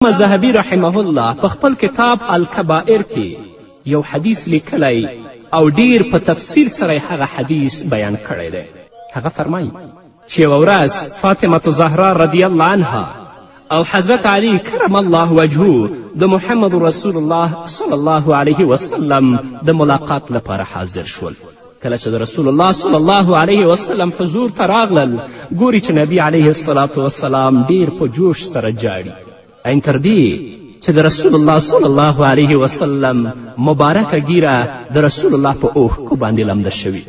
ذهبي رحمه الله په خپل کتاب الکبائر کې یو حدیث لیکلی او ډیر په تفصیل سره هغه حدیث بیان کړی دی. هغه فرمایي چې یوه ورځ فاطمة زهرا رضی الله عنها او حضرت علی کرم الله وجهه د محمد رسول الله صلی الله علیه وسلم د ملاقات لپاره حاضر شول. کله چې د رسول الله صلی الله علیه وسلم حضور ته راغلل، ګوري چې نبی علیه الصلاة وسلام ډیر په جوش سره جاړي، این تر دې چې د رسول الله صلی الله علیه وسلم مبارکه ګیره د رسول الله په اوښکو باندې لمده شوي.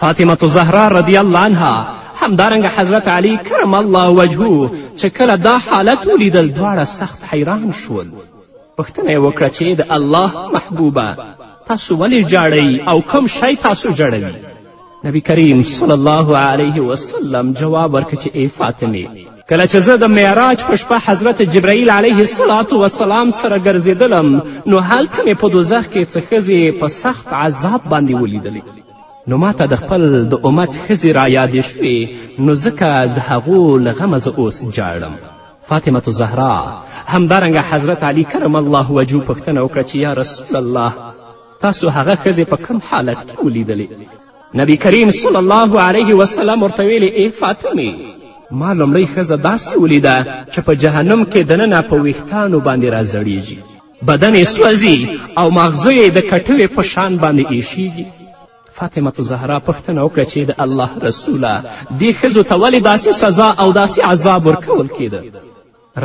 فاطمة زهرا رضی الله عنها همدارنګه حضرت علی کرم الله وجهه چې کله دا حالت ولیدل دواړه سخت حیران شول. پوښتنه یې وکړه چې د الله محبوبه تاسو ولې جاړئ او کوم شی تاسو جړوي؟ نبی کریم صلی الله علیه وسلم جواب ورکړ چې ای فاطمې، کله چې زه د معراج په شپه حضرت جبرائیل علیه الصلاة وسلام سره ګرځېدلم نو هلته مې په دوزخ کې څه ښځې په سخت عذاب باندې ولیدلې، نو ماته د خپل د امت ښځې رایادې شوې، نو ځکه زه هغو له غمه زه اوس جاړم. فاطمة زهرا همدارنګه حضرت علی کرم الله وجهه پوښتنه وکړه چې یا رسول الله تاسو هغه ښځې په کوم حالت کې ولیدلې؟ نبی کریم صلی الله علیه وسلم ورته ویلې ای فاطمې، ما لومړی ښځه داسې ولیده چې په جهنم کې دننه په ویښتانو باندې راځړیږي، بدن یې سوځي او ماغزه یې د کټوې په شان باندې ایښیږي. فاطمة زهرا پوښتنه وکړه چې د الله رسوله دې ښځو ته ولې داسې سزا او داسې عذاب ورکول کېده؟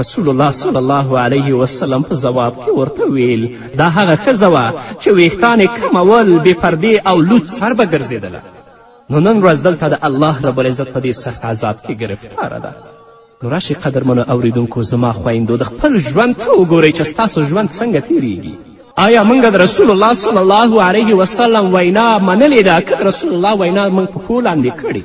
رسول الله صلی الله علیه وسلم په ځواب کې ورته ویل دا هغه ښځه وه چې ویښتان یې کمول، بې پردې او لوڅ سر به ګرځېدله. نو نن ورځ دلته د الله رب العزت په دې سخت عذاب کې ګرفتاره ده. نو راشئ قدرمنو اوریدونکو، زما خویندو، د خپل ژوند ته وګورئ چې ستاسو ژوند څنګه تیریږي. آیا موږ د رسول الله صلی الله علیه وسلم وینا منلې ده که د رسول الله وینا موږ په پښو لاندې کړې؟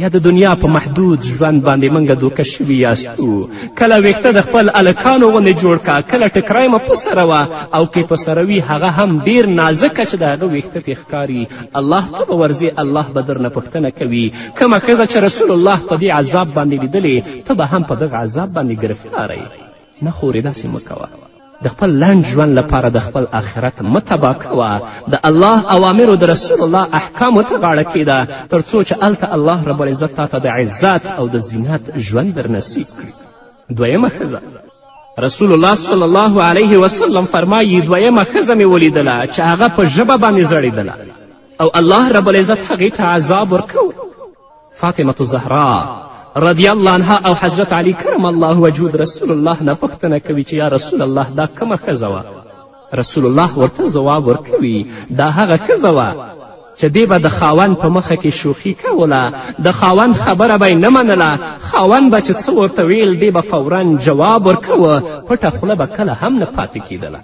یا د دنیا په محدود ژوند باندې موږ دوکه شوي یاستو؟ کله ویښته د خپل هلکانو غوندې جوړ که، کله ټکری مه په سره وه، او که په سره وي هغه هم ډېر نازکه چې د هغه ویښته تې ښکاري. الله ته به ورځې، الله به درنه پوښتنه کوي کومه ښځه چې رسول الله په دې عذاب باندې لیدلې، ته به هم په دغه عذاب باندې ګرفتاره یې. نه خورې داسې مه کوه، د خپل لنډ ژوند لپاره د خپل آخرت مه تباه کوه، د الله اوامرو د رسول الله احکامو ته غاړه کیده تر څو چې هلته الله رب العزت تا ته د عزت او د زینت ژوند در نصیب کړي. دویمه ښځه رسول الله صلی الله علیه وسلم فرمایي دویمه ښځه مې ولیدله چې هغه په ژبه باندې زړېدله او الله رب العزت هغې ته عذاب ورکوه. فاطمة زهرا رضی الله عنها او حضرت علی کرم الله وجهه د رسول الله نه پوښتنه کوي چې یا رسول الله دا کومه ښځه وه؟ رسول الله ورته ځواب ورکوي دا هغه ښځه وه چې دې به د خاوند په مخه کې شوخي کوله، د خاوند خبره به یې نه منله، خاوند به چې څه ورته ویل دې به فورا جواب ورکوه، پټه خوله به کله هم نه پاتې کېدله.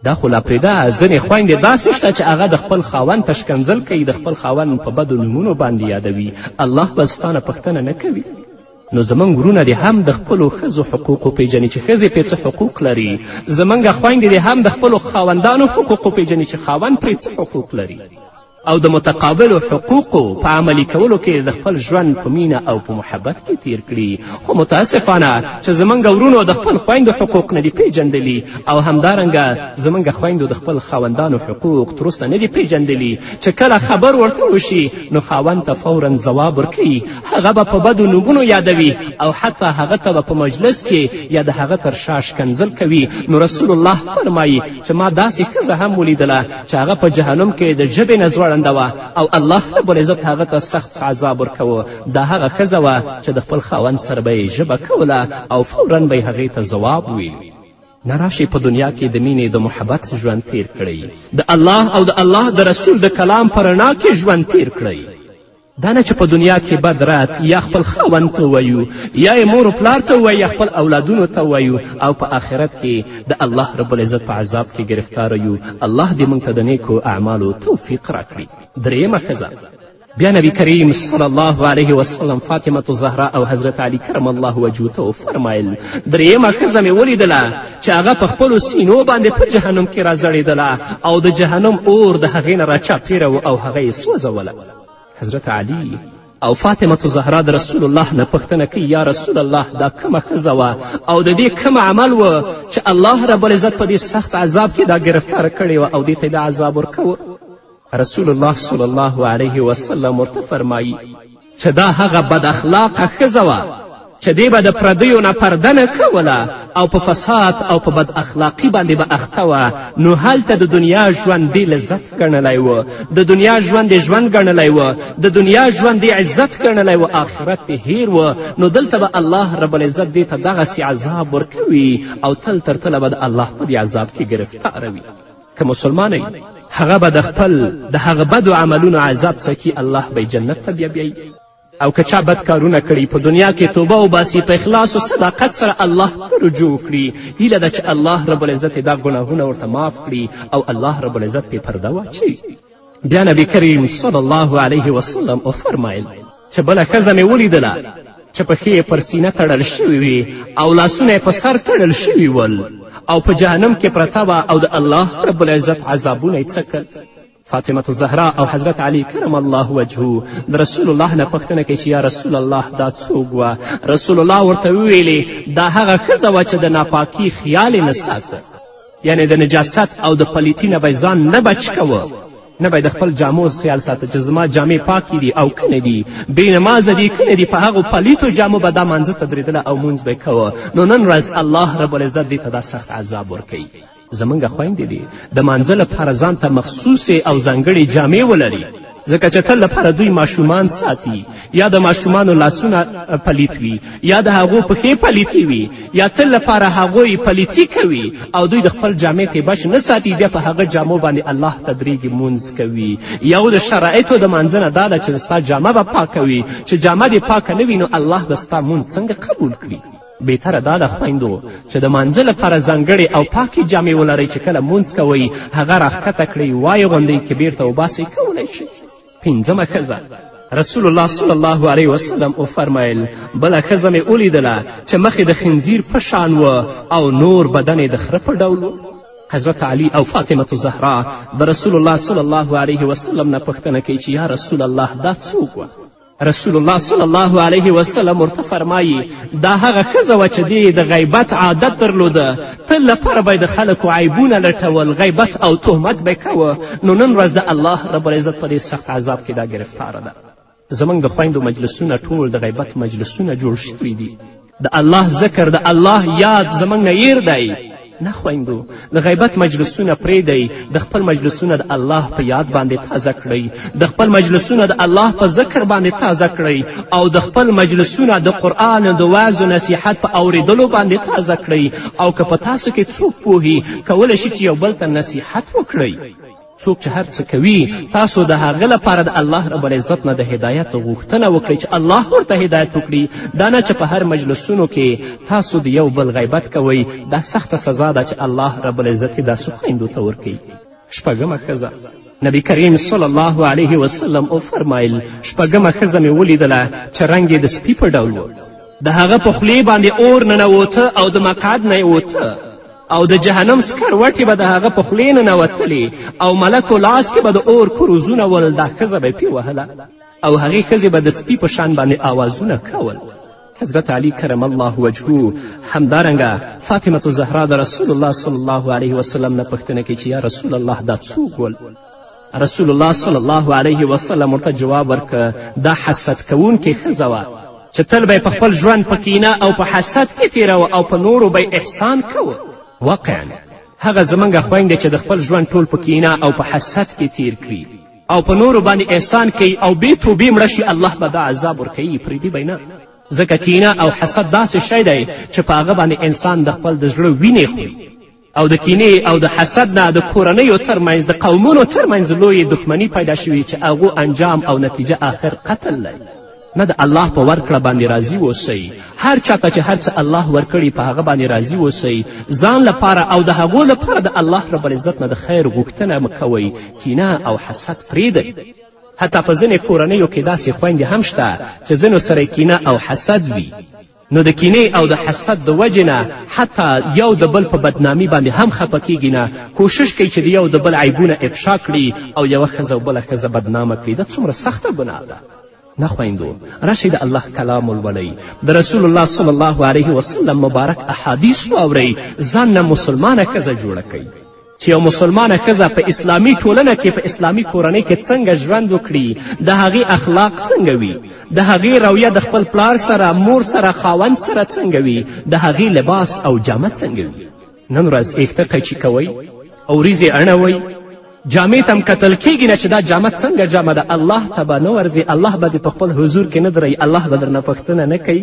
دا خو لا پرېږده، ځینې خویندې داسې شته چې هغه د خپل خاوند ته شکنځل کوي، د خپل خاوند په بدو نومونو باندې یادوي، الله به ستا نه پوښتنه نه کوي. نو زموږ ورونه دې هم د خپلو ښځو حقوق وپېژني چې ښځې پرې څه حقوق لري، زموږ خویندې دې هم د خپلو خاوندانو حقوق وپېژني چې خاوند پرې څه حقوق لري، او د متقابلو حقوقو په عملي کولو کې د خپل ژوند په مینه او په محبت کې تیر کړي. خو متاسفانه چې زموږ ورونو د خپل خویندو حقوق نه دي پیژندلي، او همدارنګه زموږ خویندو د خپل خاوندانو حقوق تر اوسه نه دي پیژندلي، چې کله خبر ورته وشي نو خاوند ته فورا ځواب ورکوي، هغه به په بدو نومونو یادوي او حتی هغه ته به په مجلس کې یا د هغه تر شا ښکنځل کوي. نو رسول الله فرمایي چې ما داسې ښځه هم ولیدله چې هغه په جهنم کې د ژبې نه ځوړنده وه او الله رب العزت هغه ته سخت عذاب ورکوه. دا هغه ښځه وه چې د خپل خاوند سره به یې ژبه کوله او فورا به یې هغې ته ځواب ویل. نه راشئ په دنیا کې د مینې د محبت ژوند تیر کړئ، د الله او د الله د رسول د کلام په رڼا کې ژوند تیر کړئ. دا نه چې په دنیا کې بد رد یا خپل خاوند ته ووایو یا یې مور و پلار ته ووایو یا خپل اولادونو ته ووایو او په آخرت کې د الله رب العزت په عذاب کې ګرفتاره یو. الله دې موږ ته د نیکو اعمالو توفیق راکړي. درېیمه ښځه بیا نبی کریم صلی الله علیه وسلم فاطمة زهرا او حضرت علی کرم الله وجهه ته وفرمایل درېیمه ښځه مې ولیدله چې هغه په خپلو سینو باندې په جهنم کې راځړېدله او د جهنم اور د هغې نه راچاپېره و او هغه یې سوځوله. حضرت علی او فاطمه زهرا د رسول الله نه پوښتنه کوي یا رسول الله دا کومه ښځه وه او د دې کوم عمل و چې الله رب العزت په دې سخت عذاب کې دا گرفتاره کړې وه او دې ته یې دا عذاب ورکوه. رسول الله صلی الله علیه وسلم ورته فرمایي چې دا هغه بد اخلاقه ښځه وه چې دې به د پردیو نه پرده نه کوله او په فساد او په بد اخلاقي باندې به اخته وه، نو هلته د دنیا ژوند دې لذت ګڼلی و، د دنیا ژوند دې ژوند ګڼلی و، د دنیا ژوند دې عزت ګڼلی و، آخرت دې هیر و، نو دلته به الله رب العزت دې ته دغسې عذاب ورکوي او تل تر تله به د الله په دې عذاب کې ګرفتاره وي. که مسلمانه هغه به د هغه بدو عملونو عذاب څکي، الله به جنت ته بیایي. او که چا بد کارونه کړي په دنیا کې توبه وباسي، په اخلاص و صداقت سره الله ته رجوع کړي، هیله ده چې الله رب العزت دا ګناهونه ورته معاف کړي او الله رب العزت پې پرده واچوي. بیا نبی کریم صلی الله علیه وسلم وفرمایل چې بله ښځه مې ولیدله چې پښې یې پر سینه تړل شوي وي او لاسونه یې په سر تړل شوي ول او په جهنم کې پرته وه او د الله رب العزت عذابونه یې څکل. فاطمه زهرا او حضرت علی کرم الله وجهه د رسول الله نه پوښتنه کوي چې یا رسول الله دا څوک وه؟ رسول الله ورته وویلې دا هغه ښځه وه چې د ناپاکي خیال یې نه ساته، یعنې د نجاست او د پلیتي نه به ځان نه بچ کوه، نه به د خپل جامو خیال ساته چې زما جامې پاکې دي او کنه دي، بې نمازه دي کنه دي، په هغو پلیتو جامو به دا مانځه ته درېدله او مونځ به کوه. نو نن ورځ الله رب العزت دې ته دا سخت عذاب ورکوي. زمونږ خویندې دي د مانځه لپاره ځان ته مخصوصې او ځانګړې جامې ولري، ځکه چې تل لپاره دوی ماشومان ساتي، یا د ماشومانو لاسونه پلیت وي، یا د هغو پښې پلیتې وي، یا تل لپاره هغوی پلیتي کوي او دوی د خپل جامې تیبش نه ساتي، بیا په هغه جامو باندې الله تدریږي مونځ کوي. یو د شرایطو د مانځه نه دا ده چې ستا جامه به پاکه وي، چې جامه دې پاکه نه وي نو الله به ستا مونځ څنګه قبول کړي. بهتره دا ده خویندو چې د مانځه لپاره ځانګړې او پاکې جامې ولرئ چې کله مونځ کوئ هغه راښکته کړئ، وایې غوندئ کې بیرته وباسئ کولی شئ. پنځمه ښځه رسول الله صلی الله علیه وسلم وفرمیل بله ښځه مې ولیدله چې مخې د خنزیر په شان و او نور بدن یې د خره په ډول و. حضرت علی او فاطمه زهرا د رسول الله صلی الله علیه وسلم نه پوښتنه کوي چې یا رسول الله دا څوک وه؟ رسول الله صلی الله علیه وسلم ورته فرمایي دا هغه ښځه وه چې دې د غیبت عادت درلوده، تل لپاره به د خلکو عیبونه لټول، غیبت او تهمت به کوه، نو نن ورځ د الله رب العزت په دې سخت عذاب کې دا گرفتاره ده. زموږ د خویندو مجلسونه ټول د غیبت مجلسونه جوړ شوي دي، د الله ذکر د الله یاد زموږ نه هیر دی. نه خویندو د غیبت مجلسونه پرېږدئ، د خپل مجلسونه د الله په یاد باندې تازه کړئ، د خپل مجلسونه د الله په ذکر باندې تازه کړئ او د خپل مجلسونه د قرآن د وعظ و نصیحت په اورېدلو باندې تازه کړئ. او که په تاسو کې څوک پوهي کولی شي چې یو بل ته نصیحت وکړئ. څوک چې هر څه کوي تاسو د هغه لپاره د الله رب العزت نه د هدایت غوښتنه وکړئ چې الله ورته هدایت وکړي، دا نه چې په هر مجلسونو کې تاسو د یو بل غیبت کوئ. دا سخته سزا ده چې الله رب العزت دا خویندو ته ورکوي. شپږمه ښځه نبی کریم صلی الله علیه وسلم وفرمایل شپږمه ښځه مې ولیدله چې رنګ یې د سپي په ډول و، د هغه په خولې باندې اور ننوته او د مقعد نه یې وته او د جهنم سکروټې به د هغه په خولې ننوتلې او ملکو لاس کې به د اور کروزونه ول، دا ښځه به یې پې وهله او هغې ښځې به د سپي په شان باندې آوازونه کول. حضرت علی کرم الله وجهه همدارنګه فاطمه زهرا د رسول الله صلی الله علیه وسلم نه پوښتنه کوي چې یا رسول الله دا څوک ول؟ رسول الله صلی الله علیه وسلم ورته جواب ورکړه دا حسد کوونکې ښځه وه چې تل به یې په خپل ژوند په کینه او په حسد کې تېروه او په نورو به احسان کوه. واقعا هغه زموږ خویندې چې د خپل ژوند ټول په کینه او په حسد کې تیر کړي او په نورو باندې احسان کوي او بې توبې مړه شي، الله به دا عذاب ورکوي، پرېږدي به نه. ځکه کینه او حسد داسې شی دی چې په هغه باندې انسان د خپل د زړه وینې خوري او د کینې او د حسد نه د کورنیو ترمنځ د قومونو ترمنځ لویې دښمني پیدا شوي چې هغو انجام او نتیجه آخر قتل دی. نه د الله په ورکړه باندې راضي اوسئ، هر چاته چې هر څه الله ورکړي په هغه باندې راضي اوسئ، ځان لپاره او د هغو لپاره د الله رب العزت نه د خیر غوښتنه مه کوئ، کینه او حسد پرېږدئ. حتی په ځینې کورنیو کې داسې خویندې هم شته چې ځینو سره کینه او حسد وي، نو د کینې او د حسد د وجې نه حتی یو د بل په بدنامي باندې هم خفه کیږي نه، کوشش کوي چې د یو د بل عیبونه افشا کړي او یوه ښځه او بله ښځه بدنامه کړي. دا څومره سخته ګناه ده. نه خویندو راشئ د الله کلام ولولئ د رسول الله صلی الله علیه وسلم مبارک احادیث واورئ ځان نه مسلمانه ښځه جوړه کئ چې یو مسلمانه ښځه په اسلامي ټولنه کې په اسلامي کورنۍ کې څنګه ژوند وکړي د هغې اخلاق څنګه وي د هغې رویه د خپل پلار سره مور سره خاوند سره څنګه وي د هغې لباس او جامه څنګه وي نن ورځ ایښته قیچي کوئ او وریځې اړوئ جامې ته هم کتل کیږي نه چې دا جامه څنګه جامه ده الله ته به نه ورځي الله به دې په خپل حضور کې نه دروي الله به درنه پوښتنه نه کوي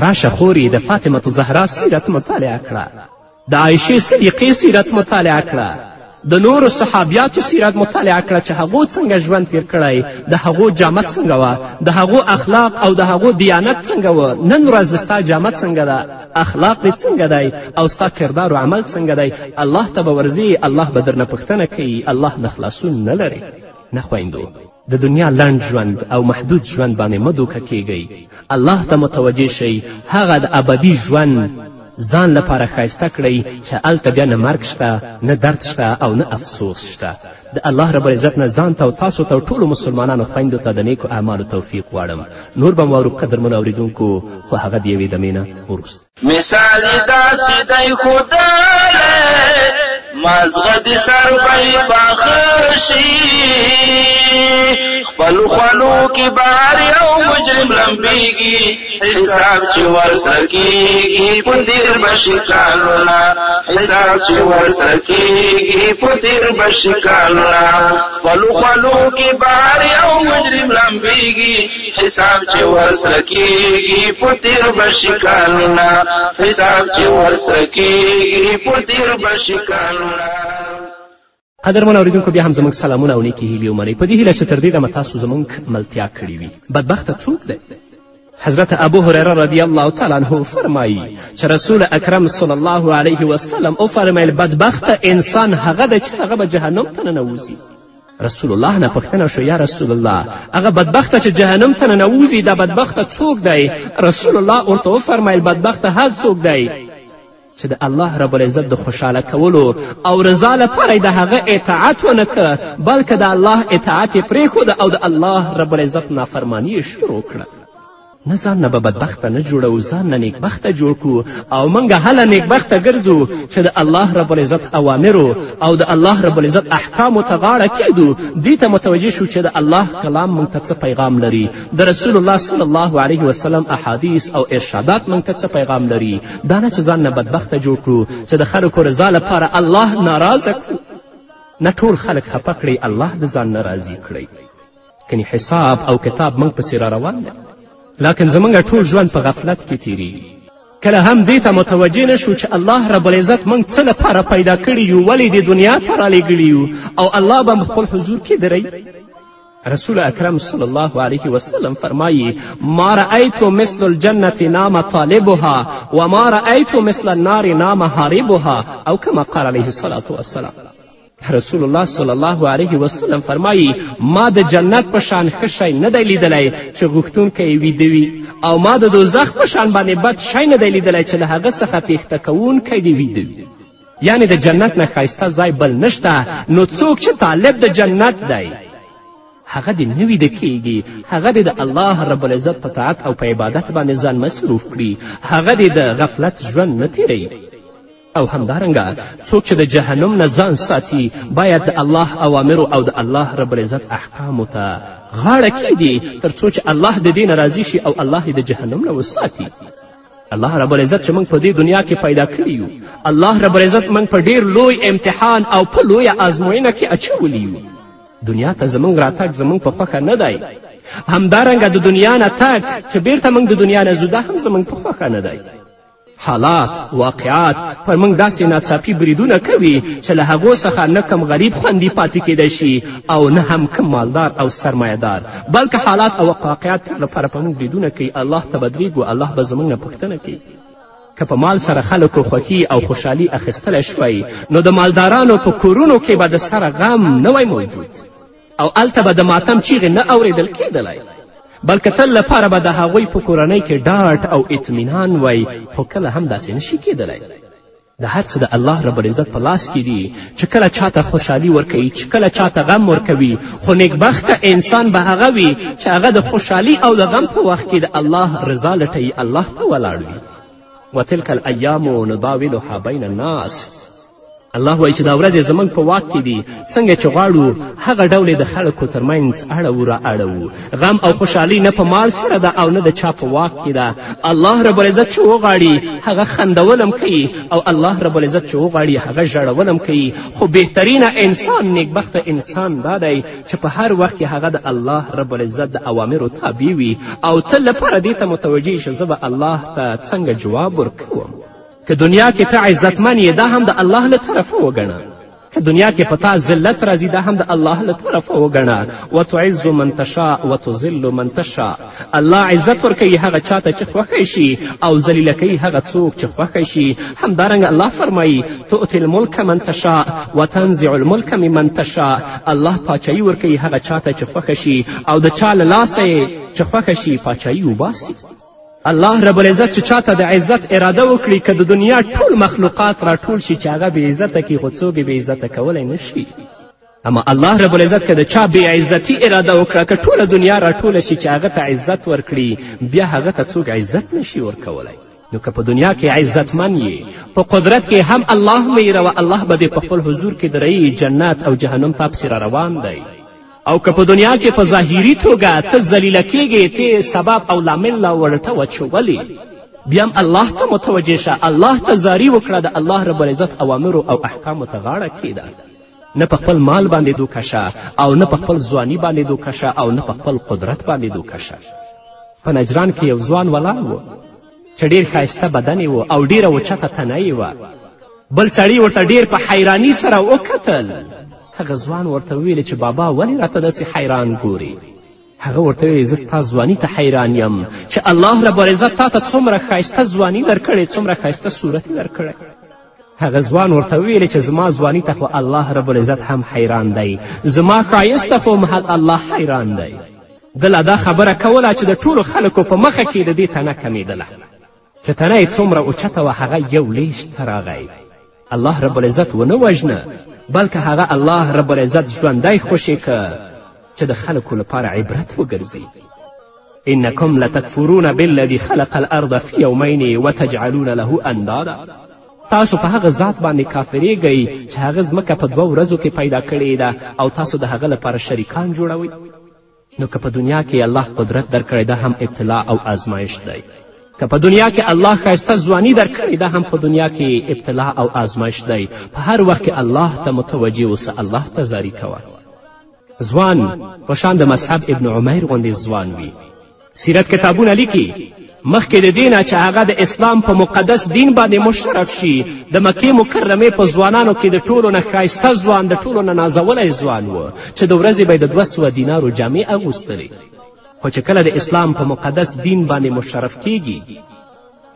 راشه خورې د فاطمة زهرا سیرت مطالعه کړه د عایشې صدیقې سیرت مطالعه کړه د نورو صحابیاتو سیرت مطالعه کړه چې هغو څنګه ژوند تیر کړی د هغو جامه څنګه وه د هغو اخلاق او د هغو دیانت څنګه وه نن ورځ د ستا جامه څنګه ده اخلاق دې څنګه دی او ستا کردار و عمل څنګه دی الله ته به ورځې الله به درنه پوښتنه کوي الله نه خلاصون نه لري نه خویندو د دنیا لنډ ژوند او محدود ژوند باندې مه دوکه کیږئ الله ته متوجه شئ هغه د ابدي ژوند ځان لپاره ښایسته کړئ چې هلته بیا نه مرګ شته نه درد شته او نه افسوس شته د الله رب العزت نه ځان ته او تاسو ته او ټولو مسلمانانو خویندو ته د نیکو اعمالو توفیق غواړم نور به م واورو قدرمنو اورېدونکو خو هغه د یوې دمې نه وروسته مثال داسې دی خدای مازغه د سر بی پاخه شي خپلو خولو کې بهر یو مجرم لمبیږي حساب چې ورسره کیږي په تیر به شکالونه حساب چې ورسره کیږي په تیر به شکالونه خپلو خولو کې بهر یو مجرم لمبیږي حساب چې ورسره کیږي په تیر به شکالونه حساب چې ورسره کیږي په تیر به شکالونه قدرمن اورېدونکو بیا هم زموږ سلامونه او نیکې هیلې ومنئ په دې هیله چې تر دې دمه تاسو زموږ ملتیا کړې وي بدبخته څوک دی حضرت ابو هریره رضی الله تعالی عنه فرمایي چې رسول اکرم صلی الله علیه وسلم وفرمیل بدبخته انسان هغه دی چې هغه به جهنم ته ننوځي رسول الله نه پوښتنه شو یا رسول الله هغه بدبخته چې جهنم ته ننوځي دا بدبخته څوک دی رسول الله ورته وفرمیل بدبخته هر څوک دی چې د الله رب العزت د خوشحاله کولو او رضا لپاره د هغه اطاعت ونه که بلکې د الله اطاعت یې پرېښوده او د الله رب العزت نافرماني یې شروع کړه نه ځان نه به بدبخته نه جوړو ځان نه نیکبخته جوړ کړو او موږ هله نیکبخته ګرځو چې د الله رب العزت اوامرو او د الله رب العزت احکامو ته غاړه کیږدو دې ته متوجه شو چې د الله کلام موږ ته څه پیغام لري د رسول الله صلی الله علیه وسلم احادیث او ارشادات موږ ته څه پیغام لري دا نه چې ځان نه بدبخته جوړ کړو چې د خلکو رضا لپاره الله ناراضه کړو نه ټول خلک خفه کړئ الله د ځان نه راضي کړئ کنی حساب او کتاب موږ پسې را روان دی لکن زمونږ ټول ژوند په غفلت کې تیریږي کله هم دې ته متوجه نه شو چې الله رب العزت موږ څه لپاره پیدا کړي یو ولې دې دنیا ته رالیږلي یو او الله به خپل حضور کې دروي رسول اکرم صلی الله علیه وسلم فرمایی ما رأیت مثل الجنة نام طالبها و ما رأیت مثل النار نام حاربها او کما قال علیه الصلاة والسلام رسول الله صلی الله علیه وسلم فرمایی ما د جنت په شان ښه شی نه دی لیدلی چې غوښتونکی یې ویده وي او ما د دوزخ په شان باندې بد شی نه دی لیدلی چې له هغه څخه تیښته کوونکی دې ویده وي یعنې د جنت نه ښایسته ځای بل نشته نو څوک چې طالب د جنت دی هغه دې نه ویده کیږي هغه دې د الله رب العزت په طاعت او په عبادت باندې ځان مصروف کړي هغه دې د غفلت ژوند نه تیروي او همدارنګه څوک چې د جهنم نه ځان ساتي باید د الله اوامرو او د الله رب العزت احکامو ته غاړه کیږدي تر څو چې الله د دې نه راضي شي او الله یې د جهنم نه وساتي الله رب العزت چې موږ په دې دنیا کې پیدا کړي یو الله رب العزت موږ په ډیر لوی امتحان او په لویه ازموینه کې اچولی یو دنیا ته زموږ راتګ زموږ په خوښه نه دی همدارنګه د دنیا نه تګ چې بیرته موږ د دنیا نه ځو دا هم زموږ په خوښه نه دی حالات واقعات پر موږ داسې ناڅاپي بریدونه کوي چې له هغو څخه نه کم غریب خوندي پاتې کیدی شي او نه هم کم مالدار او سرمایهدار بلکې حالات او واقعات لپاره په موږ بریدونه کوي الله ته به درېږو الله به زموږ نه پوښتنه کوي که په مال سره خلکو خوښي او خوشحالي اخیستلی شوی نو د مالدارانو په کورونو کې به د سره غم نه وی موجود او هلته به د ماتم چیغې نه اورېدل کېدلی بلکې تل لپاره به د هغوی په کورنۍ کې ډاډ او اطمینان وی خو کله هم داسې نشي کېدلی د هر څه د الله رب العزت په لاس کې دي چې کله چاته خوشحالي ورکوي چې کله چاته غم ورکوي خو نیکبخته انسان به هغه وي چې هغه د خوشحالي او د غم په وخت کې د الله رضا لټوي الله ته ولاړ وي وتلک الایام نداولها بین الناس الله وایي چې دا ورځې زموږ په واک کې دي څنګه چې غواړو هغه ډول د خلکو ترمنځ اړوو را اړوو غم او خوشحالي نه په مال سره ده او نه د چا په واک کې ده الله رب العزت چې وغواړي هغه خندولم کوي او الله رب العزت چې وغواړي هغه ژړولم کوي خو بهترینه انسان نیکبخته انسان دا دی چې په هر وخت کې هغه د الله رب العزت د اوامرو تابع وي او تل لپاره دې ته متوجه چې زه به الله ته څنګه جواب ورکوم که دنیا کې ته عزتمن یې دا هم د الله له طرفه وګڼه که دنیا کې په تا ذلت راځي دا هم د الله له طرفه وګڼه وتعز من تشاء وتذل من تشاء الله عزت ورکوي هغه چاته چې خوښی شي او ذلیله کوي هغه څوک چې خوښی شي همدارنګه الله فرمایي تؤتي الملک من تشاء وتنزع الملک ممن تشاء الله پاچایي ورکوي هغه چاته چې خوښه شي او د چا له لاسه چې خوښه شي پاچایي وباسي الله رب العزت چې چاته د عزت اراده وکړي که د دنیا ټول مخلوقات راټول شي چې هغه بې عزته کړي خو څوک یې بې عزته کولی نه شي اما الله رب العزت که د چا بې عزتي اراده وکړه که ټوله دنیا راټوله شي چې هغه ته عزت ورکړي بیا هغه ته څوک عزت نشي ورکولی نو که په دنیا کې عزتمن یې په قدرت کې هم الله میروه الله به دې په خپل حضور کې دروي جنت او جهنم ته پسې را روان دی او که په دنیا کې په ظاهري توګه ته ذلیله کیږې ته سبب او لامل لا ورته وچولې بیا هم الله ته متوجه شه الله ته زاري وکړه د الله رب العزت اوامرو او احکامو ته غاړه کیده نه په خپل مال باندې دوکه شه او نه په خپل ځواني باندې دوکه شه او نه په خپل قدرت باندې دوکه شه په نجران کې یو ځوان ولاړ و چې ډېر ښایسته بدن یې و او ډېره اوچته تنه یې وه بل سړي ورته ډېر په حیراني سره وکتل هغه ځوان ورته وویلې چې بابا ولې راته داسې حیران ګورې هغه ورته ویلې زه ستا ځواني ته حیران یم چې الله رب العزت تا ته څومره ښایسته ځواني درکړې څومره ښایسته صورت یې درکړی هغه ځوان ورته ویلې چې زما ځواني ته خو الله رب العزت هم حیران دی زما ښایست ته خو الله حیران دی ده لا دا خبره کوله چې د ټولو خلکو په مخه کې د دې تنه کمیدله چې تنه یې څومره اوچته وه هغه یو لیشت ته راغی الله رب العزت ونه وژنه بلکې هغه الله رب العزت ژوندی خوشې که چې د خلکو لپاره عبرت وګرځي انکم لتکفرون بالذي خلق الارض فی یومین وتجعلون له اندادا تاسو په هغه ذات باندې کافرېږئ چې هغه ځمکه په 2 ورځو کې پیدا کړې ده او تاسو د هغه لپاره شریکان جوړوئ نو که په دنیا کې الله قدرت درکړی ده هم ابتلا او آزمایش دی که په دنیا کې الله ښایسته ځواني درکړې ده هم په دنیا کې ابتلا او آزمایش دی په هر وخت کې الله ته متوجه اوسه الله ته زاري کوه ځوان په شان د مصعب ابن عمیر غوندې ځوان وي سیرت کتابونه لیکي مخکې د دې نه چې هغه د اسلام په مقدس دین باندې مشرف شي د مکې مکرمې په ځوانانو کې د ټولو نه ښایسته ځوان د ټولو نه نازولی ځوان و چې د ورځې به یې د 200 دینارو جامې اغوستلې خو چې کله د اسلام په مقدس دین باندې مشرف کیږي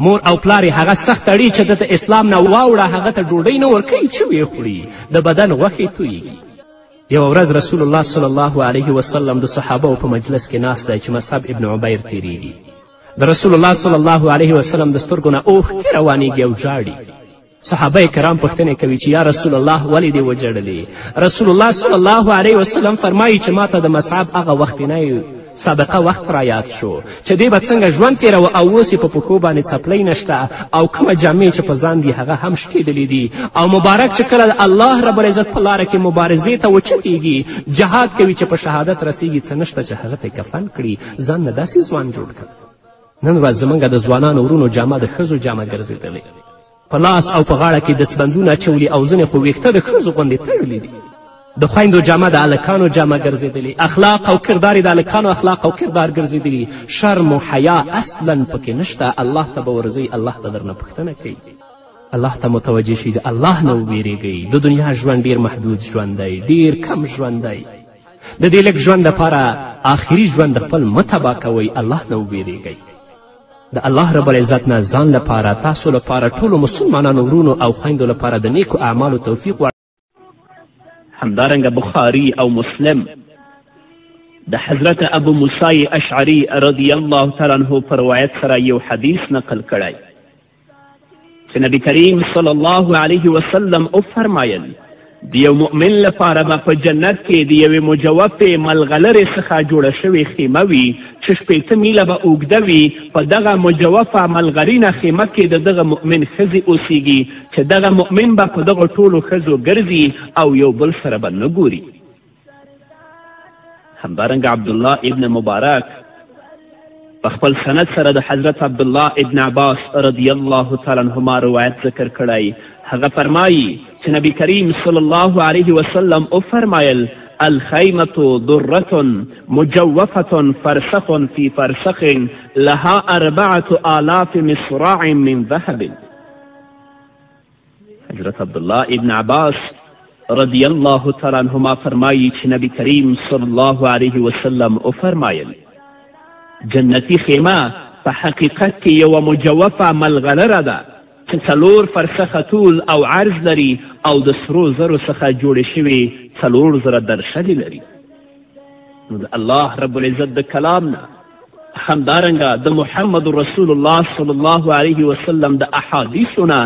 مور او پلار یې هغه سخت اړي چې د اسلام نه واوړه هغه ته ډوډۍ نه ورکوي چې ویې خوري د بدن غوښې تویږي یوه ورځ رسول الله صلی الله علیه وسلم د صحابهو په مجلس کې ناست دی چې مصعب ابن عمیر تیریږي د رسول الله صلی الله علیه وسلم د سترګو نه اوښکې روانیږي او ژاړي صحابه کرام پوښتنې کوي چې یا رسول الله ولې دې وژړلې رسول الله صلی الله علیه وسلم فرمایي چې ما ته د مصعب هغه وختنی سابقه وخت را یاد شو چې دی به څنګه ژوند تېروه او اوس یې په پښو باندې څپلۍ نشته او کومه جامې چې په ځان دي هغه هم شکېدلې دي او مبارک چې کله د الله رب العزت په لاره کې مبارزې ته وچتېږي جهاد کوي چې په شهادت رسیږي څه نشته چې هغه ته کفن کړي ځان نه داسې ځوان جوړ کړه نن ورځ زموږ د ځوانانو ورونو جامه د ښځو جامه ګرځېدلې په لاس او په غاړه کې دستبندونه اچولي او ځینې خو ویښته د ښځو غوندې تړلي دي د خویندو جامه د هلکانو جامه ګرځېدلې اخلاق او کردار یې د هلکانو اخلاق او کردار ګرځېدلي شرم و حیا اصلا پکې نشته الله ته به ورځئ الله ته درنه پوښتنه کوي الله ته متوجه شئ د الله نه وویرېږئ د دنیا ژوند ډېر محدود ژوند دی ډېر کم ژوند دی د دې لږ ژوند دپاره آخري ژوند د خپل مه تباه کوئ الله نه وویرېږئ د الله رب العزت نه ځان لپاره تاسو لپاره ټولو مسلمانانو ورونو او خویندو لپاره د نیکو اعمالو توفیق همدارنګه بخاري او مسلم د حضرت ابو موسی اشعری رضی الله تعالی عنه په روایت سره یو حدیث نقل کړی چې نبی کریم صلی الله علیه وسلم وفرمایل د یو مؤمن لپاره به په جنت کې د یوې مجوفې ملغلرې څخه جوړه شوې خیمه وي چې 8 میله به اوږده وي. په دغه مجوفه ملغرینه خیمه کې د دغه مؤمن ښځې اوسیږي چې دغه مؤمن به په دغه ټولو ښځو ګرځي او یو بل سره به نه ګوري. همدارنګه عبدالله ابن مبارک په خپل سند سره د حضرت عبدالله ابن عباس رضی الله تعالی عنهما روایت ذکر کړی. هغه فرمایي چې نبی کریم صلی الله علیه وسلم وفرمایل الخیمة ذرة مجوفة فرسخ فی فرسخ لها 4000 مصراع من ذهب. حضرت عبدالله ابن عباس رضی الله تعالی عنهما فرمایي چې نبی کریم صلی الله علیه وسلم وفرمایل جنتی خیمه په حقیقت کې یوه مجوفه ملغلره ده چې 4 فرسخه طول او عرض لري او د سرو زرو څخه جوړې شوې 4 زره درشلې لري. نو د الله رب العزت د کلام نه همدارنګه د محمد رسول الله صلی الله علیه وسلم د احادیثو نه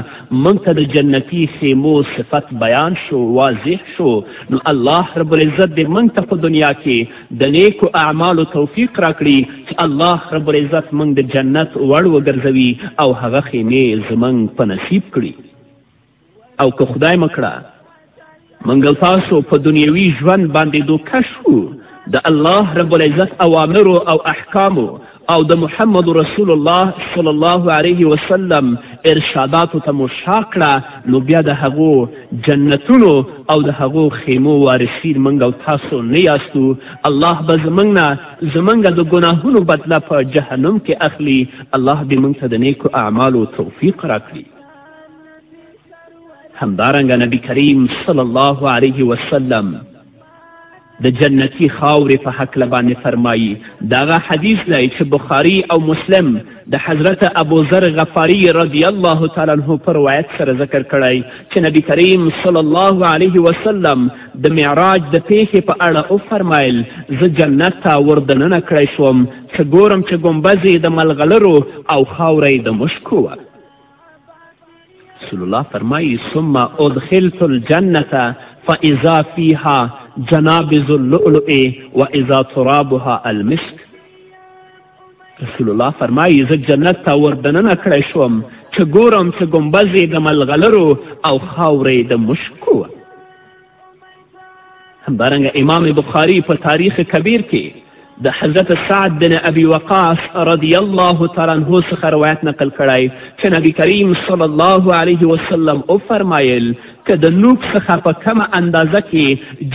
موږ ته د جنتي خیمو صفت بیان شو، واضح شو. نو الله رب العزت دې موږ ته په دنیا کې د نیکو اعمالو توفیق راکړي چې الله رب العزت موږ د جنت وړ وګرځوي او هغه خیمې زموږ په نصیب کړي. او که خدای مکړه موږ تاسو په دنیوي ژوند باندې دوکه شو، د الله رب العزت اوامرو او احکامو او د محمد رسول الله صلی الله علیه وسلم ارشاداتو ته مو شا کړه، نو بیا د هغو جنتونو او د هغو خیمو وارثین موږ او تاسو نه یاستو. الله به زموږ د ګناهونو بدله په جهنم کې اخلي. الله دې موږ ته د نیکو اعمالو توفیق راکړي. همدارنګه نبی کریم صلی الله علیه وسلم د جنتی خاورې په هکله باندې فرمایي. دغه حدیث دی چې بخاري او مسلم د حضرت ابو ذر غفاری رضی الله تعالی عنه په روایت سره ذکر کړی چې نبی کریم صلی الله علیه وسلم د معراج د پیښې په اړه وفرمایل زه جنت ته وردننه کړی شوم چې ګورم چې ګمبزې د ملغلرو او خاوره د مشکو وه. رسول الله فرمایي ثم ادخلت الجنة فاذا فيها جنابذ اللؤلؤ واذا ترابها المسك. رسول الله فرمایي زه جنت ته وردننه کړی شوم چې ګورم چې ګمبزې د ملغلرو او خاورې د مشکو وه. همدارنګه امام بخاري په تاریخ کبیر کې د حضرت سعد بن ابي وقاص رضی الله تعالی عنه څخه روایت نقل کړی چې نبی کریم صلی الله علیه وسلم وفرمایل که د نوک څخه په کمه اندازه کې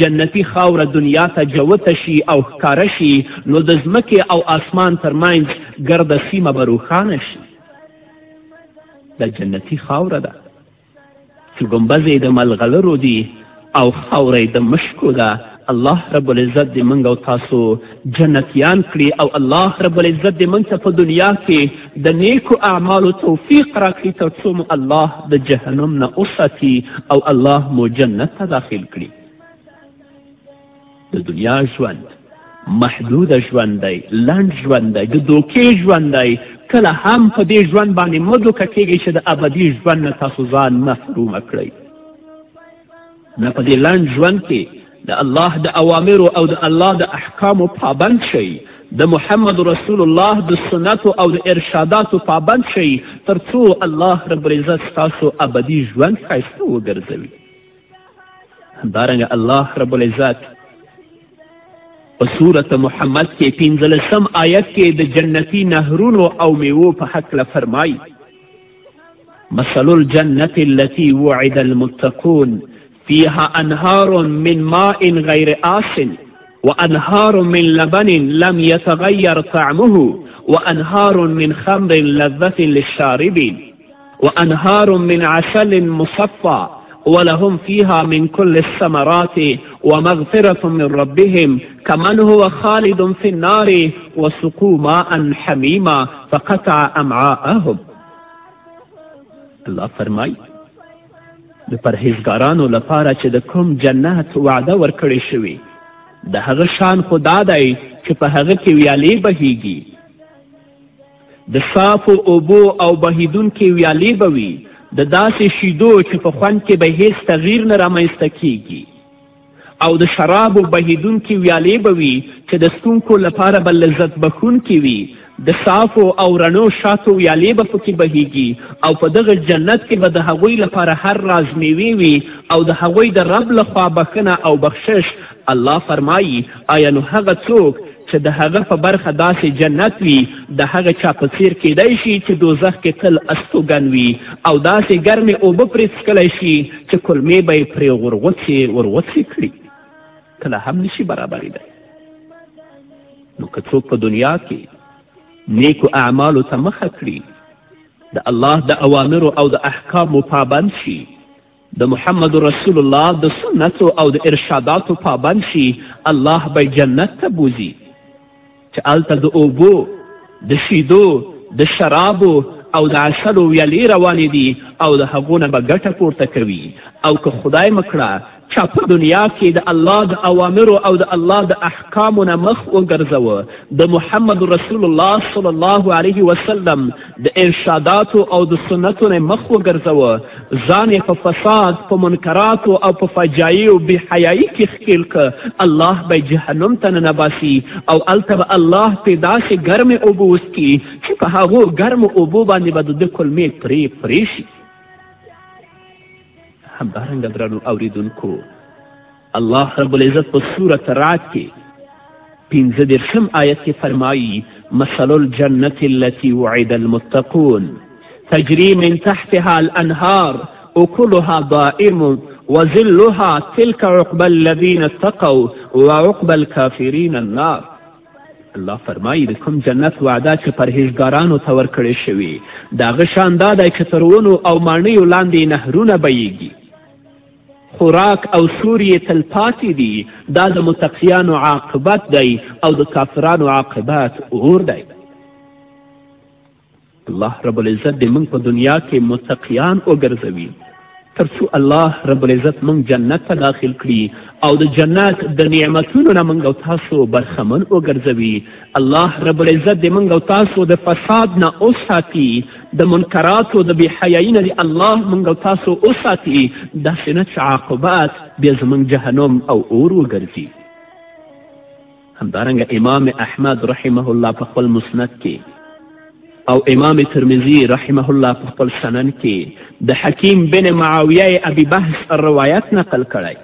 جنتي خاوره دنیا ته جوته شي او ښکاره شي نو د ځمکې او آسمان ترمنځ ګرده سیمه به روښانه شي. دا جنتي خاوره ده چې ګمبزې د ملغلرو دي او خاوره د مشکو ده. الله رب العزت دې موږ او تاسو جنتیان کړي او الله رب العزت دې موږ ته په دنیا کې د نیکو اعمالو توفیق راکړي تر څو مو الله د جهنم نه وساتي او الله مو جنت ته داخل کړي. د دنیا ژوند محدوده ژوند دی، لنډ ژوند دی، د دوکې ژوند دی. کله هم په دې ژوند باندې مه دوکه کیږئ چې د ابدي ژوند نه تاسو ځان محرومه کړئ. نه په دې لنډ ژوند کې د الله د اوامرو او د الله د احکامو پابند شئ، د محمد رسول الله د سنتو او د ارشاداتو پابند شئ تر څو الله رب العزت ستاسو ابدي ژوند ښایسته وګرځوي. همدارنګه الله رب العزت په سورة محمد کې 15 آیت کې د جنتي نهرونو او میوو په هکله فرمایي مثل الجنة التي وعد المتقون فيها أنهار من ماء غير آسن وأنهار من لبن لم يتغير طعمه وأنهار من خمر لذة للشاربين وأنهار من عسل مصفى ولهم فيها من كل الثمرات ومغفرة من ربهم كمن هو خالد في النار وسقوا ماء حميما فقطع أمعاءهم. الله فرمای د پرهیزګارانو لپاره چې د کوم جنت وعده ورکړې شوې د هغه شان خو دا دی چې په هغه کې ویالې بهیږي، د صافو اوبو او بهیدونکې ویالې به وي د داسې شیدو چې په خوند کې به هیڅ تغییر نه رامنځته کیږي، او د شرابو بهیدونکې ویالې به وي چې د ستونکو لپاره به لذت بخونکې وي، د صافو او رڼو شاتو ویالې به پکې بهیږي، او په دغه جنت کې به د هغوی لپاره هر راز میوې وي، او د هغوی د رب لخوا بخښنه او بخشش. الله فرمایي آیا نو هغه څوک چې د هغه په برخه داسې جنت وي د هغه چا په څیر کیدی شي چې دوزخ کې تل استوګن وي او داسې ګرمې اوبه پرې څښلی شي چې کلمې به یې پرې ورغوڅې کړي، کله هم نشي برابرېدی. نو که څوک په دنیا کې نیکو اعمالو ته مخه کړي، د الله د اوامرو او د احکامو پابند شي، د محمد رسول الله د سنتو او د ارشاداتو پابند شي، الله به جنت ته بوزي چې هلته د اوبو، د شیدو، د شرابو او د عسلو ویالې روانې دي او د هغو نه به ګټه پورته کوي. او که خدای مکړه چا په دنیا کې د الله د اوامرو او د الله د احکامو نه مخ وګرځوه، د محمد رسول الله صلی الله علیه وسلم د ارشاداتو او د سنتو نه مخ وګرځوه، ځان یې په فساد، په منکراتو او په فجایي او بېحیایي کې ښکیل که، الله به جهنم ته ننباسي او هلته به الله پرې داسې ګرمې اوبه وڅکي چې په هغو ګرمو اوبو باندې به د ده کلمې پرې شي. همدارنګه درنو اوریدونکو، الله رب العزت په سورة رعد کې 15 آیت کې فرمایي مثل الجنة التي وعد المتقون تجري من تحتها الأنهار أكلها دائم وظلها تلك عقبى الذين اتقوا وعقبى الكافرين النار. الله فرمایي د کوم جنت وعده چې پرهیزګارانو ته ورکړې شوي د هغه شان دا دی چې تر ونو او ماڼیو لاندې نهرونه بهیږي، خوراک او سور یې تل پاتې دي. دا د متقیانو عاقبت دی او د کافرانو عاقبت اور دی. الله رب العزت دې موږ په دنیا کې متقیان وګرځوي تر څو الله رب العزت موږ جنت ته داخل کړي او د جنت د نعمتونو نه موږ او تاسو برخمن وګرځوي. الله رب العزت دې موږ او تاسو د فساد نه وساتي، د منکراتو د بېحیایي نه الله موږ او تاسو وساتي، داسې نه چې عاقبت بیا زموږ جهنم او اور وګرځي. همدارنګه امام احمد رحمه الله په خپل مسند کې او امام ترمذي رحمه الله په خپل سنن کې د حکیم بن معاویه ابي بحث روایت نقل کړی.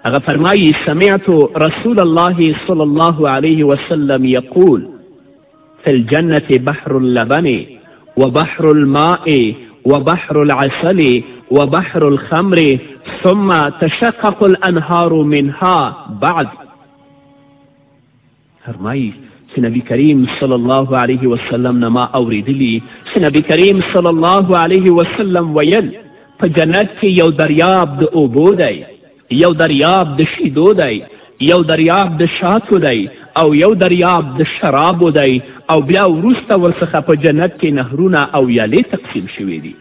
هغه فرمایي سمعت رسول الله صلى الله عليه وسلم يقول في الجنة بحر اللبن وبحر الماء وبحر العسل وبحر الخمر ثم تشقق الأنهار منها بعد. فرمایي چې نبی کریم صلی الله علیه وسلم نه ما اوریدلی چې نبی کریم صلی الله علیه وسلم ویل په جنت کې یو دریاب د اوبو دی، یو دریاب د شیدو دی، یو دریاب د شاتو دی او یو دریاب د شرابو دی، او بیا وروسته ورڅخه په جنت کې نهرونه او ویالې تقسیم شوي دي.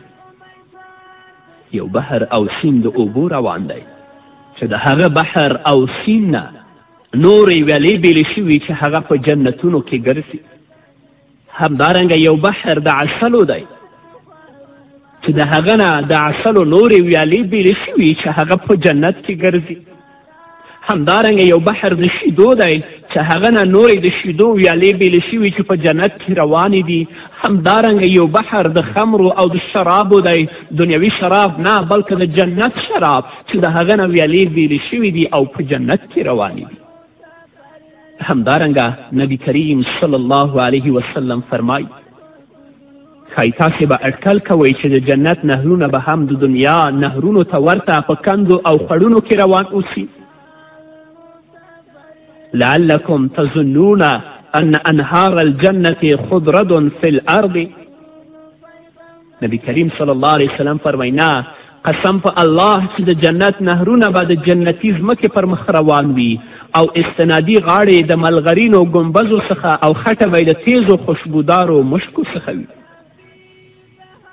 یو بحر او سیند د اوبو روان دی چې د هغه بحر او سیند نه نورې ویالې بیلې شوي چې هغه په جنتونو کې ګرځي. همدارنګه یو بحر د عسلو دی چې د هغه نه د عسلو نورې ویالې بیلې شوي چې هغه په جنت کې ګرځي. همدارنګه یو بحر د شیدو دی چې هغه نه نورې د شیدو ویالې بیلې شوي چې په جنت کې روانې دي. همدارنګه یو بحر د خمرو او د شرابو دی، دنیوي شراب نه بلکې د جنت شراب چې د هغه نه ویالې بیلې شوي دي او په جنت کې روانې دي. همدارنګه نبی کریم صلی الله علیه وسلم فرمایي ښایي تاسې به اټکل کوئ چې د جنت نهرونه به هم د دنیا نهرونو ته ورته په کندو او خړونو کې روان اوسي. لعلکم تظنون ان انهار الجنة خضرد فی الارض. نبی کریم صلی الله علیه وسلم فرمایي نه، قسم په الله چې د جنت نهرونه به د جنتي ځمکې پر مخ روان وي او استنادي غاړې د ملغرینو ګنبزو څخه او خټه به د تیزو خوشبودارو مشکو څخه وي.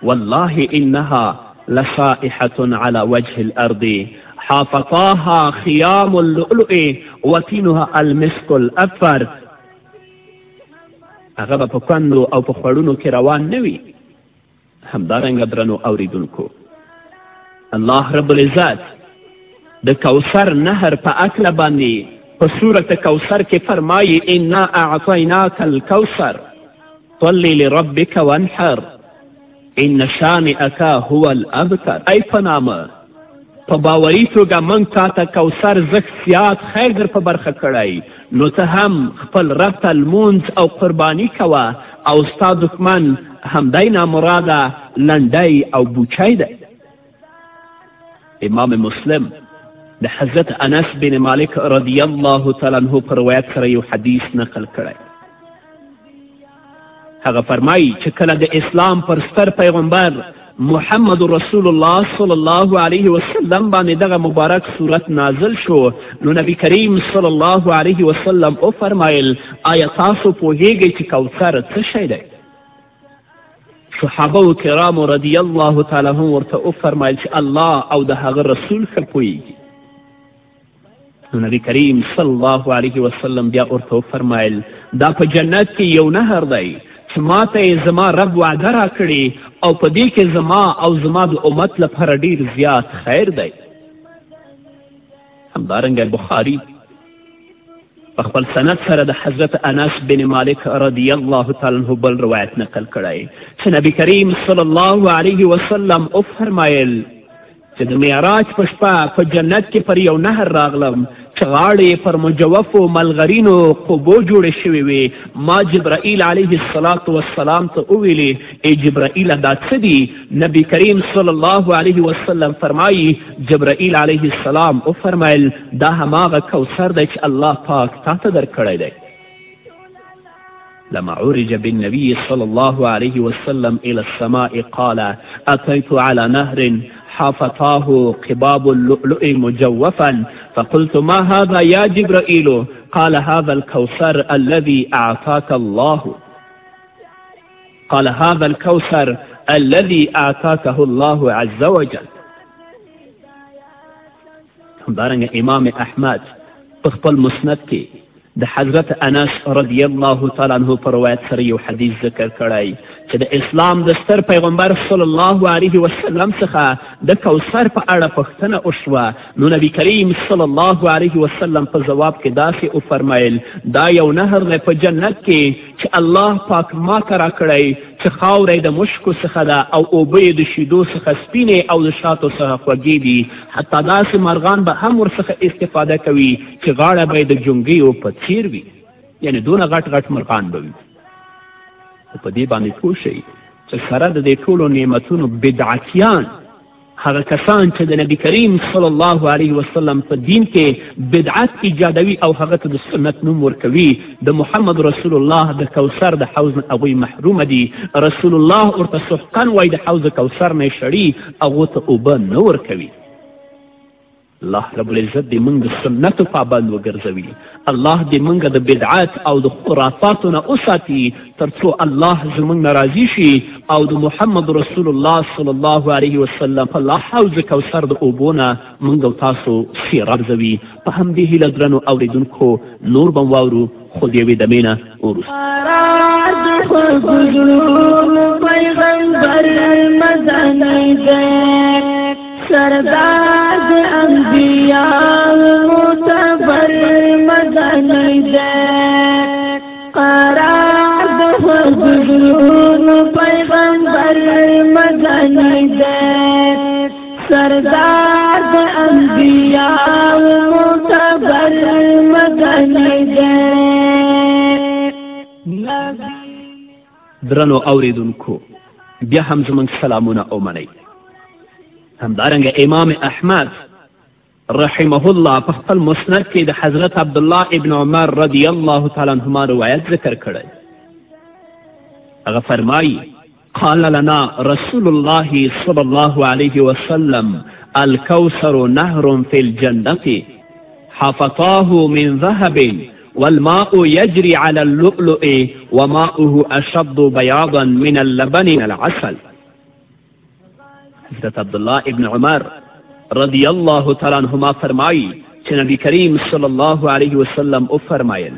والله انها لصائحة على وجه الارض حافظاها خيام اللؤلؤ وطينها المسك الاصفر. هغه به په کندو او په خوړونو کې روان نه وي، همدارنګه درنو اوریدونکو الله رب العزت د کوثر نهر په هکله باندې په سورت کوثر کې فرمایي انا اعطیناک الکوثر صل لربک وانحر ان شانئک هو الابتر. ای په نامه په باوري توګه موږ تا ته کوثر زښت زیات خیر در په برخه کړی، نو ته هم خپل رب ته لمونځ او قرباني کوه او ستا دښمن همدی نامراده لنډی او بوچی دی. امام مسلم د حضرت انس بن مالک رضی الله تعالی عنه په روایت سره یو حدیث نقل کړی. هغه فرمایي چې کله د اسلام پر ستر پیغمبر محمد رسول الله صلی الله علیه وسلم باندې دغه مبارک صورت نازل شو، نو نبی کریم صلی الله علیه وسلم وفرمایل آیا تاسو پوهیږئ چې کوثر څه شی دی؟ صحابه کرامو رضی الله تعالی عنهم ورته وفرمایل چې الله او د هغه رسول ښه پوهیږي. نو نبی کریم صلی الله علیه وسلم بیا ورته وفرمایل دا په جنت کې یو نهر دی چې ما ته یې زما رب وعده راکړې او په دې کې زما او زما د امت لپاره ډېر زیات خیر دی. همدارنګه بخاري په خپل سند سره د حضرت انس بن مالک رضی الله تعالی عنه بل روایت نقل کړی چې نبی کریم صلی الله علیه وسلم وفرمایل چې د معراج په شپه په جنت کې پر یو نهر راغلم چې غاړې پر مجوفو ملغرینو قبو جوړې شوې وې. ما جبرائیل علیه السلام ته وویلې ای جبرائیله دا څه دي؟ نبی کریم صلی الله علیه وسلم فرمایي جبرائیل علیه السلام وفرمایل دا هماغه کوثر دی چې الله پاک تا ته درکړی دی. لما عرج بالنبي صلى الله عليه وسلم إلى السماء قال أتيت على نهر حافظاه قباب اللؤلؤ مجوفا فقلت ما هذا يا جبرائيل؟ قال هذا الكوثر الذي أعطاك الله. قال هذا الكوثر الذي أعطاكه الله عز وجل. همدارنګه امام احمد په خپل مسند کې د حضرت انس رضی الله تعالی عنه په روایت سره یو حدیث ذکر کړی چې د اسلام د ستر پیغمبر صلی الله علیه وسلم څخه د کوثر په اړه پوښتنه وشوه. نو نبی کریم صلی الله علیه وسلم په جواب کې داسې وفرمایل دا یو نهر دی په جنت کې چې الله پاک ما ته راکړی چې خاوره د مشکو څخه ده او اوبه یې د شیدو څخه سپینې او د شاتو څخه خوږې دي. حتی داسې مرغان به هم ورڅخه استفاده کوي چې غاړه به یې د جونګیو په څیر وي، یعنې دونه غټ غټ مرغان به وي. په دې باندې پوه شئ چې سره د دې ټولو نعمتونو بدعتیان هغه کسان چې د نبی کریم صلی الله علیه وسلم په دین کې بدعت ایجادوي او هغه ته د سنت نوم ورکوي، د محمد رسول الله د کوثر د حوض نه هغوی محرومه دي. رسول الله ورته سحقن وایي د حوض کوثر نه یې شړي هغو ته اوبه نه ورکوي. الله رب العزت دې موږ د سنتو پابند وګرځوي. الله دې موږ د بدعت او د خرافاتو نه وساتي تر څو الله زموږ نه راضي شي او د محمد رسول الله صلی الله علیه وسلم په الله حوض کوثر د اوبو نه موږ او تاسو څراغځوي. په همدې هیله درنو اورېدونکو نور به واورو خو د یوې دمې نه وروسته. سرداد انبیاء معتبر مدنی دے قرار دے حضور پیغمبر مدنی دے سرداد انبیاء معتبر مدنی دے. درنو اوریدونکو بیا هم زموږ سلامونه ومنئ. همدارنګه امام احمد رحمه الله په خپل مسند کې د حضرت عبدالله ابن عمر رضی الله تعالی عنهما روایت ذکر کړی. هغه فرمایي قال لنا رسول الله صلی الله علیه وسلم الكوثر نهر في الجنة حفظاه من ذهب والماء يجري على اللؤلؤ وماؤه أشد بياضا من اللبن العسل. حضرت عبدالله ابن عمر رضی الله تعالی عنهما فرمایي چې نبی کریم صلی الله علیه وسلم وفرمایل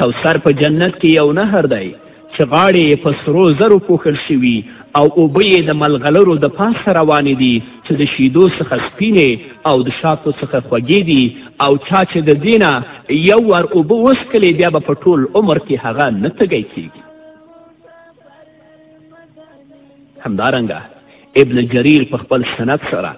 کوثر په جنت کې یو نهر دی چې غاړې یې په سرو زرو پوښل شوي او اوبه یې د ملغلرو د پاسه روانې دي چې د شیدو څخه سپینې او د شاتو څخه خوږې دي او چا چې د دې نه یو ور اوبه وڅښلې بیا به په ټول عمر کې هغه نه تږی کیږي. همدارنګه ابن جریر په خپل سند سره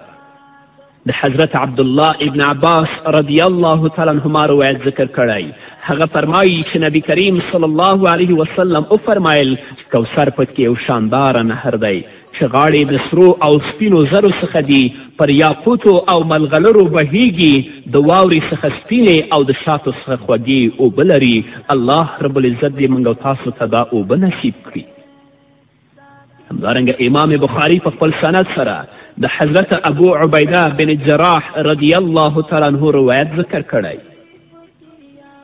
د حضرت عبدالله ابن عباس رضی الله تعالی عنهما روایت ذکر کړی. هغه فرمایي چې نبی کریم صلی الله علیه وسلم وفرمایل کوثر پکې یو شانداره نهر دی چې غاړې د سرو او سپینو زرو څخه دي، پر یاقوتو او ملغلرو بهیږي، د واورې څخه سپینې او د شاتو څخه خوږې اوبه لري. الله رب العزت دې موږ او تاسو ته دا اوبه نصیب کړي. همدارنګه امام بخاري په خپل سند سره د حضرت ابو عبیده بن جراح رضی الله تعالی عنه روایت ذکر کړی.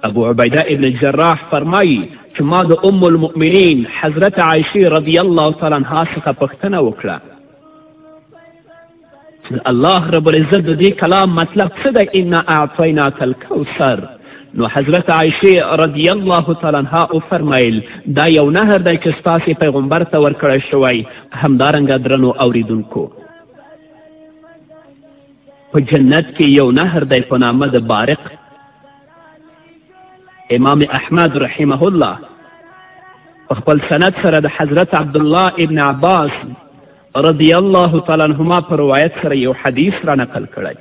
ابو عبیده ابن جراح فرمایي چې ما د ام المؤمنین حضرت عایشې رضی الله تعالی عنها څخه پوښتنه وکړه چې الله رب العزت د دې کلام مطلب څه دی، انا اعطیناک الکوثر. نو حضرت عایشې رضی الله تعالی عنها وفرمیل دا یو نهر دی چې ستاسې پیغمبر ته ورکړی شوی. همدارنګه درنو اوریدونکو په جنت کې یو نهر دی په نامه د بارق. امام احمد رحمه الله په خپل سند سره د حضرت عبدالله ابن عباس رضی الله تعالی عنهما په روایت سره یو حدیث را نقل کړی.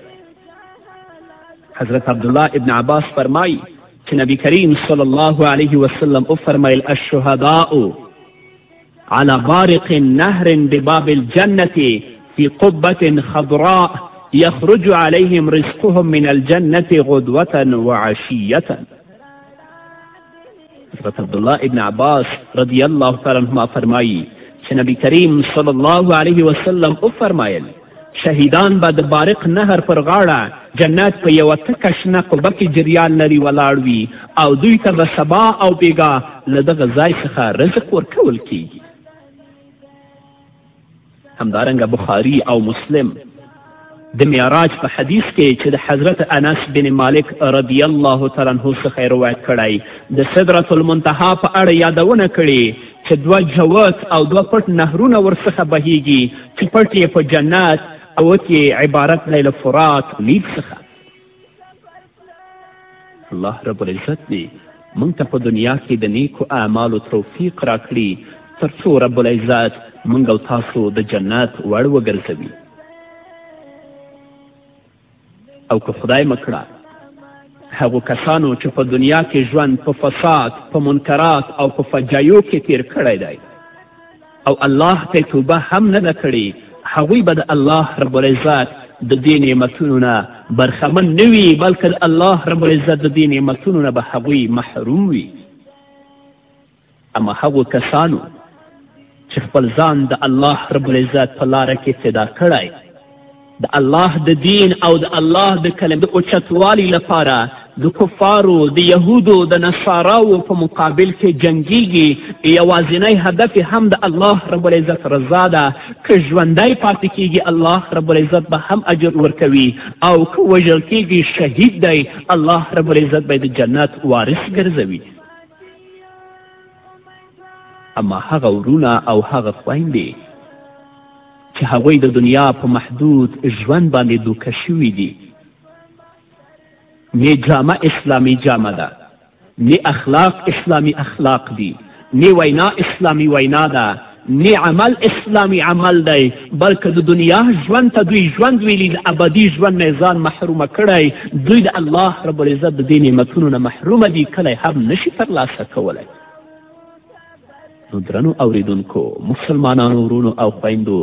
حضرت عبدالله ابن عباس فرمایي چې نبی کریم صلی الله علیه وسلم وفرمیل الشهداء على بارق نهر بباب الجنة في قبة خضراء يخرج عليهم رزقهم من الجنة غدوة وعشية. حضرت عبدالله ابن عباس رضی الله تعالی عنهما فرمایي چې نبی کریم صلی الله علیه وسلم وفرمایل شهیدان به د بارق نهر پر غاړه جنت په یوه تکه شنه قبه کې جریان لري ولاړ وي او دوی ته به سبا او بیګا له دغه ځای څخه رزق ورکول کیږي. همدارنګه بخاري او مسلم د معراج په حدیث کې چې د حضرت انس بن مالک رضی الله تعالی عنه څخه یې روایت کړی د سدرة المنتهی په اړه یادونه کړې چې دوه جوت او دوه پټ نهرونه ورڅخه بهیږي چې پټ یې په جنت او کې عبارت دی له فرات نیل څخه. الله رب العزت دې موږ ته په دنیا کې د نیکو اعمالو توفیق راکړي تر څو رب العزت موږ او تاسو د جنت وړ وګرځوي. او که خدای مکړه هغو کسانو چې په دنیا کې ژوند په فساد، په منکرات او په فجایو کې تیر کړی دی او الله ته توبه هم نه ده کړې، هغوی به د الله رب العزت د دې نعمتونو نه برخمن نه وي، بلکې د الله رب العزت د دې نعمتونو نه به هغوی محروم وي. اما هغو کسانو چې خپل ځان د الله رب العزت په لاره کې فدا کړی، د الله د دین او د الله د کلمې اوچتوالي لپاره د کفارو، د یهودو، د نصاراو په مقابل کې جنګیږي، یوازینی هدف هم د الله رب العزت رضا ده. که ژوندی پاتې کیږي الله رب العزت به هم اجر ورکوي او که وژل کیږي شهید دی الله رب العزت به د جنت وارث ګرځوي. اما هغه ورونه او هغه خویندې چې هغوی د دنیا په محدود ژوند باندې دوکه شوي دي، نه جامه اسلامي جامه ده، نه اخلاق اسلامي اخلاق دي، نه وینا اسلامي وینا ده، نه عمل اسلامي عمل دی، بلکې د دنیا ژوند ته دوی ژوند ویلي، د ابدي ژوند نه ځان محرومه کړی. دوی د الله رب العزت د دې نعمتونو نه محرومه دي، کلی هم نشي ترلاسه کولی. نو درنو اوریدونکو مسلمانانو ورونو او خویندو،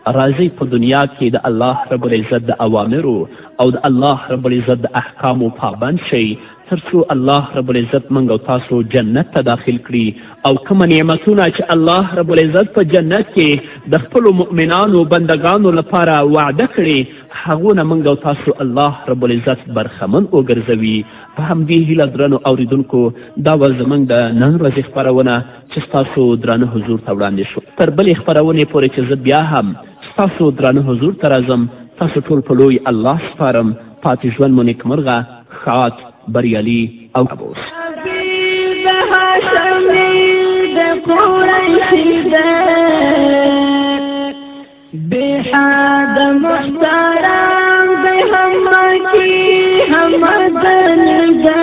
راځئ په دنیا کې د الله رب العزت د اوامرو او د الله رب العزت د احکامو پابند شئ تر څو الله رب العزت موږ او تاسو جنت ته داخل کړي. او کومه نعمتونه چې الله رب العزت په جنت کې د خپلو مؤمنانو بندګانو لپاره وعده کړي، هغو نه موږ او تاسو الله رب العزت برخمن وګرځوي. په همدې هیله درنو اوریدونکو دا وه زموږ د نن ورځې خپرونه چې ستاسو درانه حضور ته وړاندې شو. تر بلې خپرونې پورې چې زه بیا هم ستاسو درانه حضور ته راځم، تاسو ټول په لوی الله سپارم. پاتې ژوند مو نیکمرغه، ښاد، بریالي او ابوس. قریشی دے بحاد محترم بے ہم کی ہم دن دے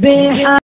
بحاد